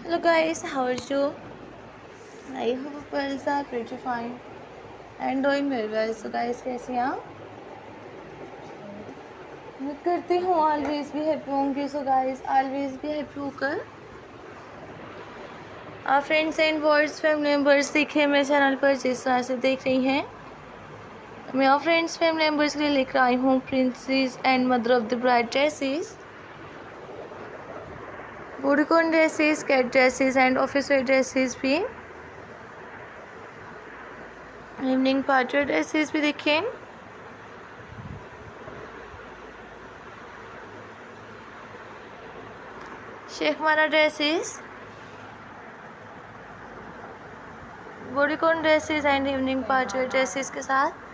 Hello guys, how are you? I hope you are pretty fine and doing very well. So guys, कैसे हैं आप? उम्मीद करती हूँ ऑलवेज भी हैप्पी होंगे. सो गाइस, ऑलवेज भी हैप्पी होकर आप friends and words family members देखिए मेरे चैनल पर जिस तरह से देख रही हैं. मैं और फ्रेंड्स फैमिली मेम्बर्स के लिए लेकर आई हूँ princess and mother of the bride dresses, bodycon dresses, cat dresses and officer dresses भी, इवनिंग पार्टी ड्रेसेस भी देखिए. शेखमाना dresses, bodycon dresses and evening party dresses के साथ.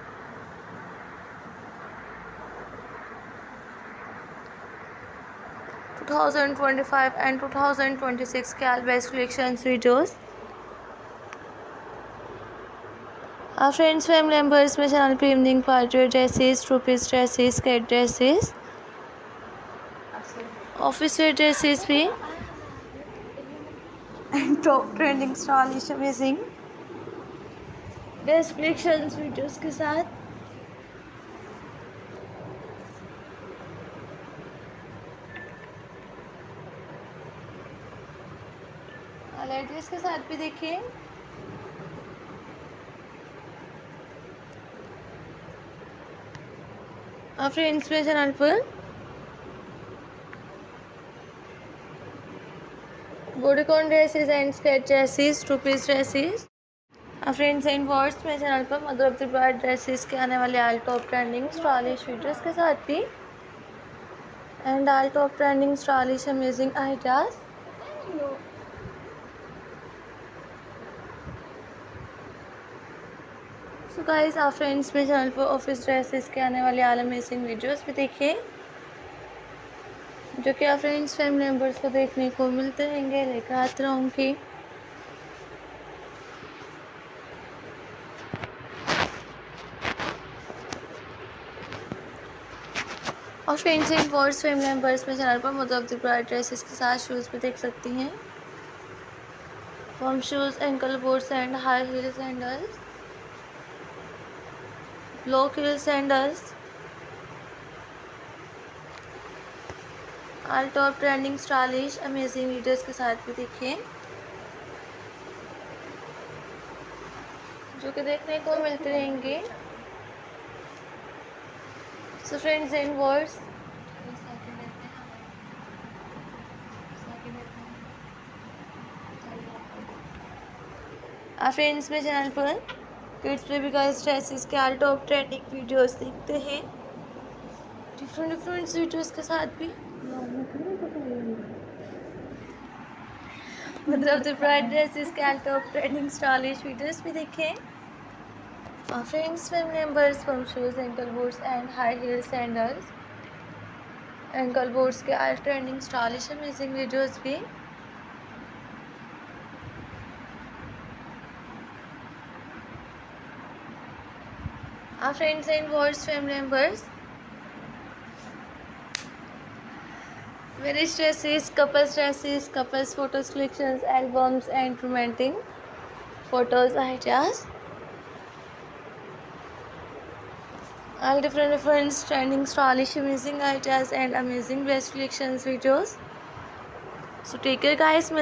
टू 2025 एंड 2026 के best collection videos friends family members में channel पे evening party dresses, two piece dresses, cat dresses, office wear dresses भी and top trending stylish amazing best collection videos के साथ. Address के साथ भी देखिए. फ्रेंड्स मेरे चैनल पर bodycon dresses and skirt dresses, two piece dresses. Friends and words मेरे चैनल पर mother of the bride dresses के आने वाले all top trending stylish videos के साथ भी and all top trending stylish amazing ideas. So guys, आप friends मेरे चैनल पर ऑफिस ड्रेसेस के आने वाले आल अमेजिंग वीडियोस भी देखिए, जो कि आप फ्रेंड्स फैमिली मेम्बर्स को देखने को मिलते रहेंगे. लेकर आते रहूँगी. और friends and words family members में चैनल पर mother of the bride dresses के साथ शूज़ भी देख सकती हैं. Form shoes, ankle boots and high heel sandals, low heal sandals, all top trending stylish amazing videos के साथ भी देखिए, जो कि देखने को मिलते रहेंगे. So friends and words friends में चैनल पर किड्स बेबी गर्ल्स ड्रेसेस के ऑल टॉप ट्रेंडिंग वीडियोस देखते हैं, डिफरेंट वीडियोस के साथ भी. Mother of the bride dresses के all top trending stylish videos भी देखें. Friends family members, form shoes, ankle boots and high heel sandals, ankle boots के all trending stylish amazing videos भी. Friends and words family members, marriage dresses, couples photos collections, albums and romantic photos ideas. All different trending stylish amazing ideas and amazing best collections videos. So take care guys.